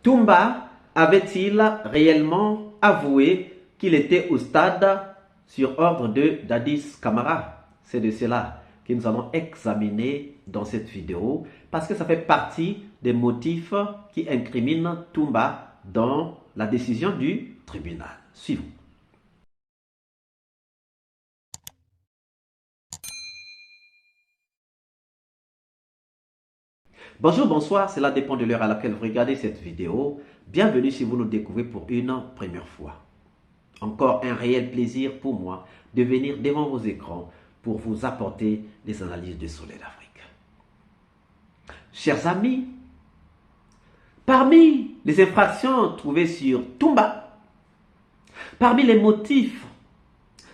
Toumba avait-il réellement avoué qu'il était au stade sur ordre de Dadis Camara? C'est de cela que nous allons examiner dans cette vidéo parce que ça fait partie des motifs qui incriminent Toumba dans la décision du tribunal. Suivons. Bonjour, bonsoir, cela dépend de l'heure à laquelle vous regardez cette vidéo. Bienvenue si vous nous découvrez pour une première fois. Encore un réel plaisir pour moi de venir devant vos écrans pour vous apporter des analyses du Soleil d'Afrique. Chers amis, parmi les infractions trouvées sur Toumba, parmi les motifs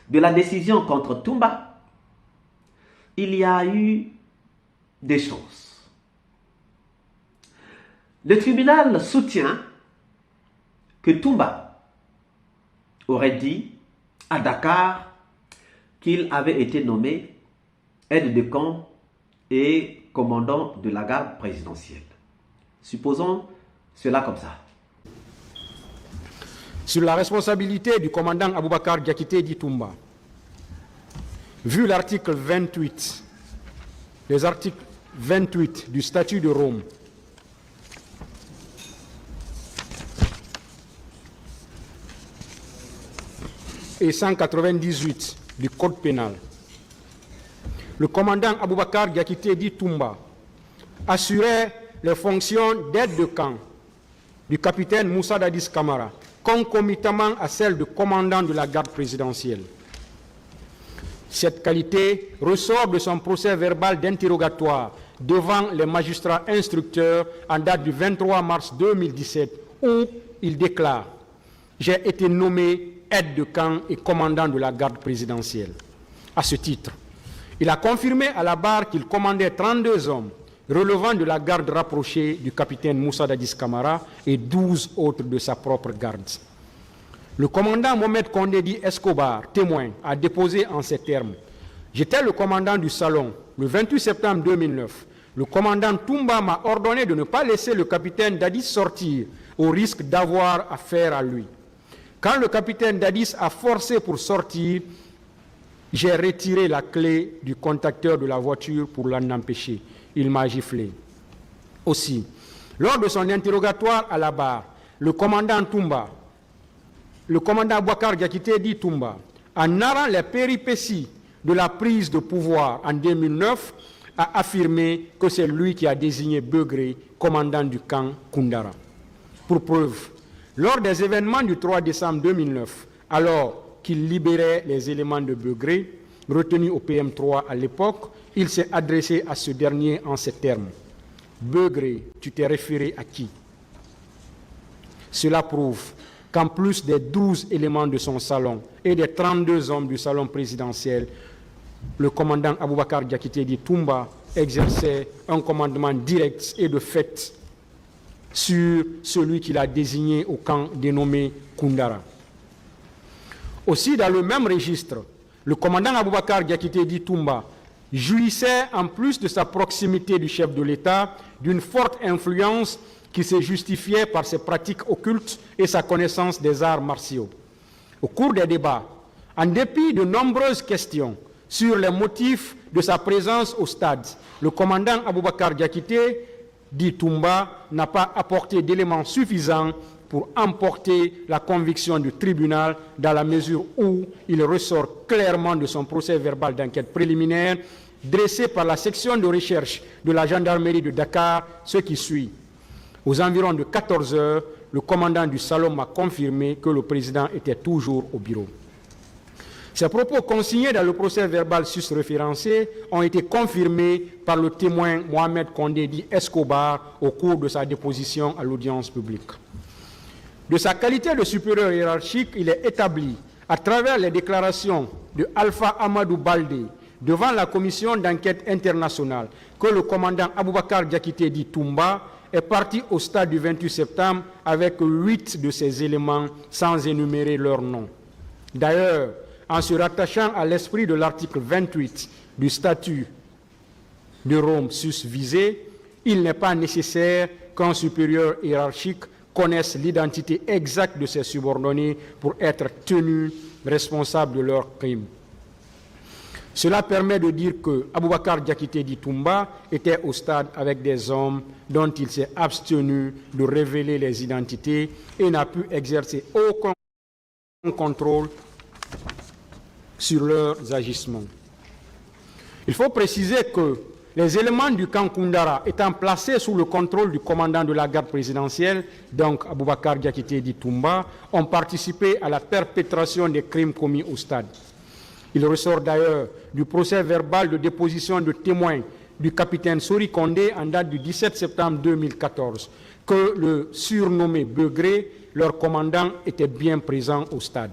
de la décision contre Toumba, il y a eu des choses. Le tribunal soutient que Toumba aurait dit à Dakar qu'il avait été nommé aide de camp et commandant de la garde présidentielle. Supposons cela comme ça. Sur la responsabilité du commandant Aboubakar Diakité dit Toumba, vu l'article 28, les articles 28 du statut de Rome, et 198 du Code pénal, le commandant Aboubakar Diakité dit Toumba assurait les fonctions d'aide de camp du capitaine Moussa Dadis Camara, concomitamment à celle de commandant de la garde présidentielle. Cette qualité ressort de son procès verbal d'interrogatoire devant les magistrats instructeurs en date du 23 mars 2017, où il déclare « J'ai été nommé aide de camp et commandant de la garde présidentielle ». À ce titre, il a confirmé à la barre qu'il commandait 32 hommes relevant de la garde rapprochée du capitaine Moussa Dadis Camara et 12 autres de sa propre garde. Le commandant Mohamed Condé dit Escobar, témoin, a déposé en ces termes « J'étais le commandant du salon le 28 septembre 2009. Le commandant Toumba m'a ordonné de ne pas laisser le capitaine Dadis sortir au risque d'avoir affaire à lui. Quand le capitaine Dadis a forcé pour sortir, j'ai retiré la clé du contacteur de la voiture pour l'en empêcher. Il m'a giflé. » Aussi, lors de son interrogatoire à la barre, le commandant Aboubakar Diakité dit Toumba, en narrant les péripéties de la prise de pouvoir en 2009, a affirmé que c'est lui qui a désigné Begré commandant du camp Koundara. Pour preuve, lors des événements du 3 décembre 2009, alors qu'il libérait les éléments de Begré, retenus au PM3 à l'époque, il s'est adressé à ce dernier en ces termes. « Begré, tu t'es référé à qui ?» Cela prouve qu'en plus des 12 éléments de son salon et des 32 hommes du salon présidentiel, le commandant Aboubakar Diakité dit Toumba exerçait un commandement direct et de fait sur celui qu'il a désigné au camp dénommé Koundara. Aussi, dans le même registre, le commandant Aboubakar Diakité dit Toumba jouissait, en plus de sa proximité du chef de l'État, d'une forte influence qui se justifiait par ses pratiques occultes et sa connaissance des arts martiaux. Au cours des débats, en dépit de nombreuses questions sur les motifs de sa présence au stade, le commandant Aboubakar Diakité dit Toumba n'a pas apporté d'éléments suffisants pour emporter la conviction du tribunal dans la mesure où il ressort clairement de son procès verbal d'enquête préliminaire dressé par la section de recherche de la gendarmerie de Dakar ce qui suit. Aux environs de 14 heures, le commandant du salon m'a confirmé que le président était toujours au bureau. Ces propos consignés dans le procès verbal sus-référencé ont été confirmés par le témoin Mohamed Condé dit Escobar au cours de sa déposition à l'audience publique. De sa qualité de supérieur hiérarchique, il est établi, à travers les déclarations de Alpha Amadou Baldé devant la commission d'enquête internationale, que le commandant Aboubakar Diakité dit Toumba est parti au stade du 28 septembre avec 8 de ces éléments sans énumérer leurs noms. D'ailleurs, en se rattachant à l'esprit de l'article 28 du statut de Rome susvisé, il n'est pas nécessaire qu'un supérieur hiérarchique connaissent l'identité exacte de ses subordonnés pour être tenus responsables de leurs crimes. Cela permet de dire que Aboubakar Diakité Toumba était au stade avec des hommes dont il s'est abstenu de révéler les identités et n'a pu exercer aucun contrôle sur leurs agissements. Il faut préciser que les éléments du camp Koundara étant placés sous le contrôle du commandant de la garde présidentielle, donc Aboubakar Diakité Toumba, ont participé à la perpétration des crimes commis au stade. Il ressort d'ailleurs du procès verbal de déposition de témoins du capitaine Sori Kondé en date du 17 septembre 2014 que le surnommé Begré, leur commandant, était bien présent au stade.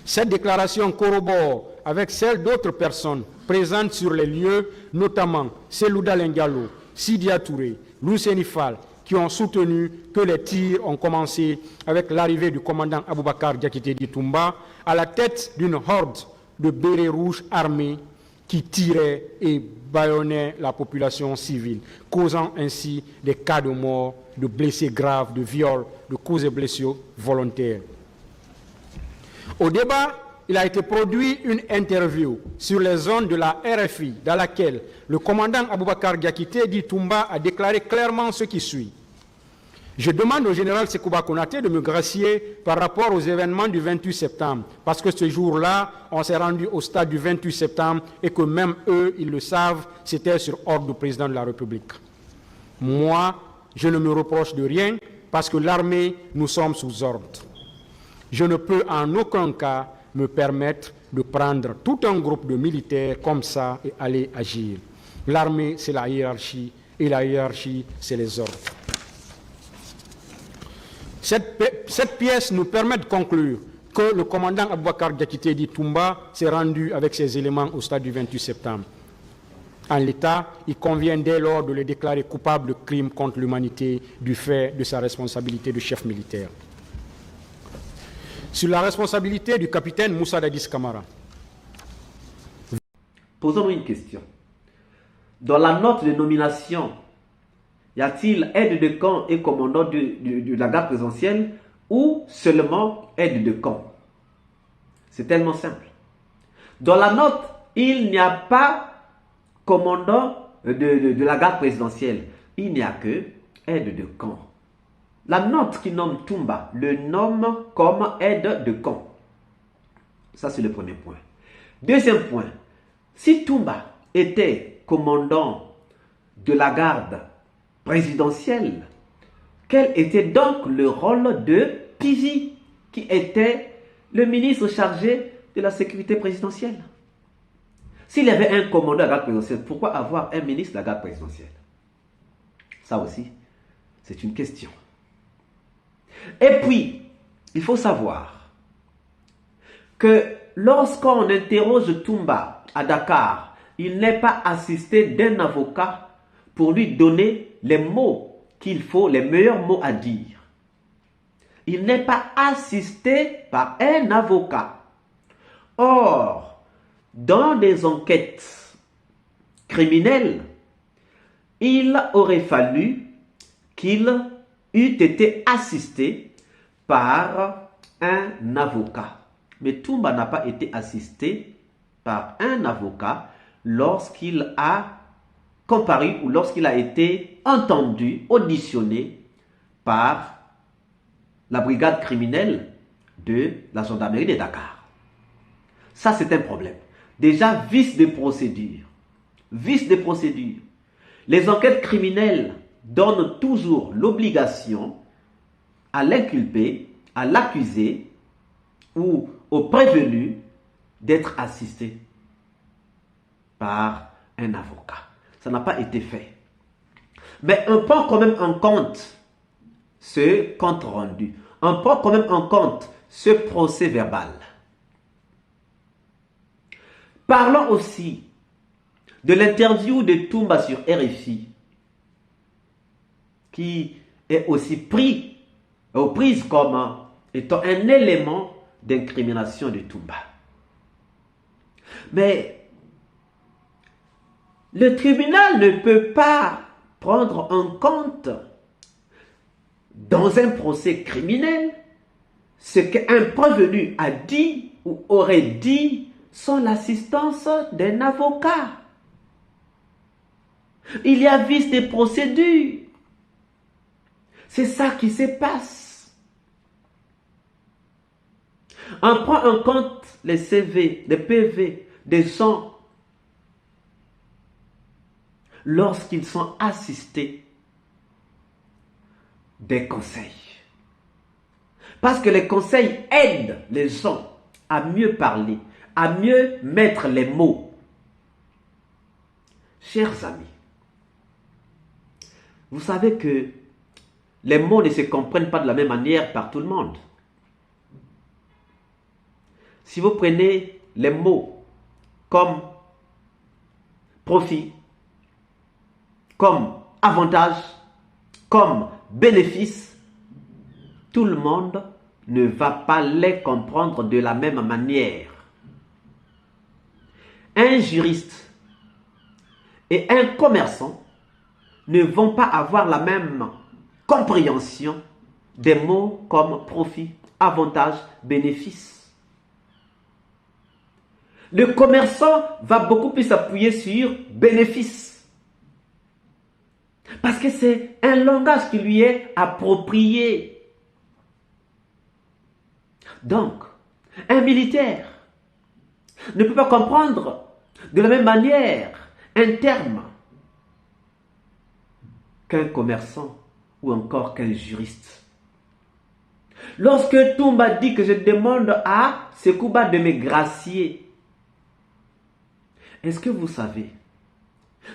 Cette déclaration corrobore avec celle d'autres personnes présentes sur les lieux, notamment Selouda Lengalo, Sidia Touré, Lousseni Fall, qui ont soutenu que les tirs ont commencé avec l'arrivée du commandant Aboubakar Diakité Toumba à la tête d'une horde de bérets rouges armés qui tiraient et bâillonnaient la population civile, causant ainsi des cas de mort, de blessés graves, de viols, de coups et blessures volontaires. Au débat, il a été produit une interview sur les ondes de la RFI dans laquelle le commandant Aboubakar Diakité Toumba a déclaré clairement ce qui suit. Je demande au général Sekouba Konaté de me gracier par rapport aux événements du 28 septembre, parce que ce jour-là, on s'est rendu au stade du 28 septembre et que même eux, ils le savent, c'était sur ordre du président de la République. Moi, je ne me reproche de rien parce que l'armée, nous sommes sous ordre. Je ne peux en aucun cas me permettre de prendre tout un groupe de militaires comme ça et aller agir. L'armée, c'est la hiérarchie et la hiérarchie, c'est les ordres. Cette pièce nous permet de conclure que le commandant Aboubakar Diakité Toumba s'est rendu avec ses éléments au stade du 28 septembre. En l'état, il convient dès lors de le déclarer coupable de crimes contre l'humanité du fait de sa responsabilité de chef militaire. Sur la responsabilité du capitaine Moussa Dadis Camara. Posons-nous une question. Dans la note de nomination, y a-t-il aide de camp et commandant de la garde présidentielle ou seulement aide de camp? C'est tellement simple. Dans la note, il n'y a pas commandant de la garde présidentielle. Il n'y a que aide de camp. La note qui nomme Toumba le nomme comme aide de camp. Ça, c'est le premier point. Deuxième point, si Toumba était commandant de la garde présidentielle, quel était donc le rôle de Pizi, qui était le ministre chargé de la sécurité présidentielle? S'il y avait un commandant de la garde présidentielle, pourquoi avoir un ministre de la garde présidentielle? Ça aussi, c'est une question. Et puis, il faut savoir que lorsqu'on interroge Toumba à Dakar, il n'est pas assisté d'un avocat pour lui donner les mots qu'il faut, les meilleurs mots à dire. Il n'est pas assisté par un avocat. Or, dans des enquêtes criminelles, il aurait fallu qu'il eût été assisté par un avocat. Mais Toumba n'a pas été assisté par un avocat lorsqu'il a comparu ou lorsqu'il a été entendu, auditionné par la brigade criminelle de la gendarmerie de Dakar. Ça, c'est un problème. Déjà, vice de procédure. Vice de procédure. Les enquêtes criminelles donnent toujours l'obligation à l'inculpé, à l'accusé ou au prévenu d'être assisté par un avocat. Ça n'a pas été fait. Mais on prend quand même en compte ce compte rendu. On prend quand même en compte ce procès verbal. Parlons aussi de l'interview de Toumba sur RFI, qui est aussi prise comme étant un élément d'incrimination de Toumba. Mais le tribunal ne peut pas prendre en compte dans un procès criminel, ce qu'un prévenu a dit ou aurait dit sans l'assistance d'un avocat. Il y a vice des procédures. C'est ça qui se passe. On prend en compte les CV, les PV des gens lorsqu'ils sont assistés des conseils. Parce que les conseils aident les gens à mieux parler, à mieux mettre les mots. Chers amis, vous savez que les mots ne se comprennent pas de la même manière par tout le monde. Si vous prenez les mots comme profit, comme avantage, comme bénéfice, tout le monde ne va pas les comprendre de la même manière. Un juriste et un commerçant ne vont pas avoir la même compréhension des mots comme profit, avantage, bénéfice. Le commerçant va beaucoup plus s'appuyer sur bénéfice. Parce que c'est un langage qui lui est approprié. Donc, un militaire ne peut pas comprendre de la même manière un terme qu'un commerçant ou encore qu'un juriste. Lorsque Toumba dit que je demande à Sekouba de me gracier, est-ce que vous savez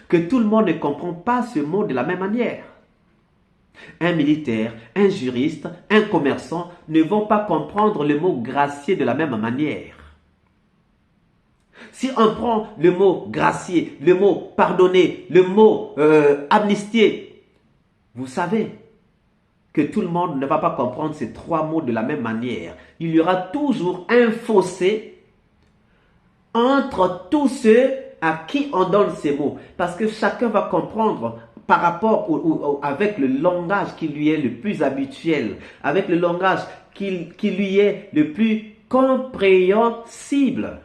que tout le monde ne comprend pas ce mot de la même manière? Un militaire, un juriste, un commerçant ne vont pas comprendre le mot gracier de la même manière. Si on prend le mot gracier, le mot pardonner, le mot amnistier, vous savez que tout le monde ne va pas comprendre ces trois mots de la même manière. Il y aura toujours un fossé entre tous ceux à qui on donne ces mots. Parce que chacun va comprendre par rapport avec le langage qui lui est le plus habituel, avec le langage qui lui est le plus compréhensible.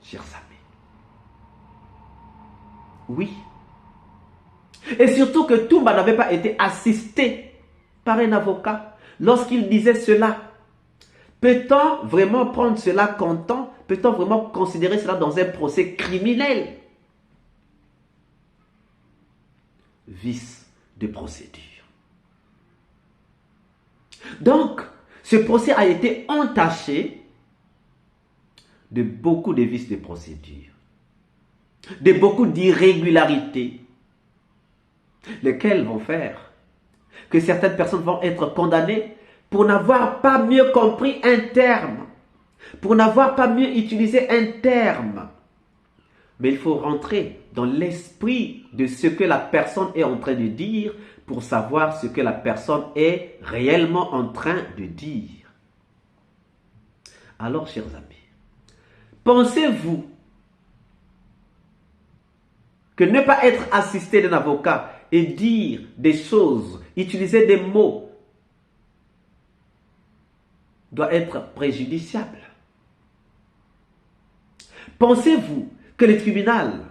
Chers amis. Oui. Et surtout que Toumba n'avait pas été assisté par un avocat lorsqu'il disait cela. Peut-on vraiment prendre cela comptant? Peut-on vraiment considérer cela dans un procès criminel? Vice de procédure. Donc, ce procès a été entaché de beaucoup de vices de procédure, de beaucoup d'irrégularités, lesquelles vont faire que certaines personnes vont être condamnées pour n'avoir pas mieux compris un terme, pour n'avoir pas mieux utilisé un terme. Mais il faut rentrer dans l'esprit de ce que la personne est en train de dire pour savoir ce que la personne est réellement en train de dire. Alors, chers amis, pensez-vous que ne pas être assisté d'un avocat et dire des choses, utiliser des mots, doit être préjudiciable? Pensez-vous que le tribunal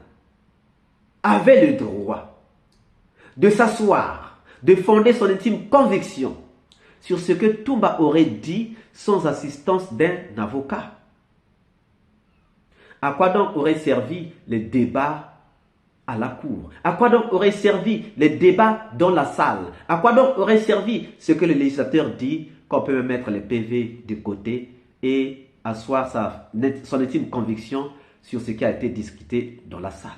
avait le droit de s'asseoir, de fonder son intime conviction sur ce que Toumba aurait dit sans assistance d'un avocat? À quoi donc auraient servi les débats à la cour? À quoi donc auraient servi les débats dans la salle? À quoi donc aurait servi ce que le législateur dit, qu'on peut mettre les PV de côté et asseoir son intime conviction sur ce qui a été discuté dans la salle?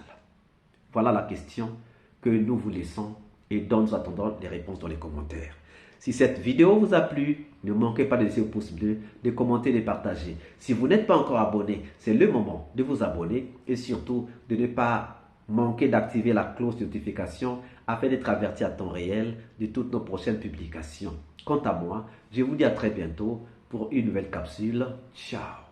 Voilà la question que nous vous laissons et dont nous attendons les réponses dans les commentaires. Si cette vidéo vous a plu, ne manquez pas de laisser le pouce bleu, de commenter, de partager. Si vous n'êtes pas encore abonné, c'est le moment de vous abonner et surtout de ne pas manquer d'activer la cloche de notification afin d'être averti à temps réel de toutes nos prochaines publications. Quant à moi, je vous dis à très bientôt pour une nouvelle capsule. Ciao!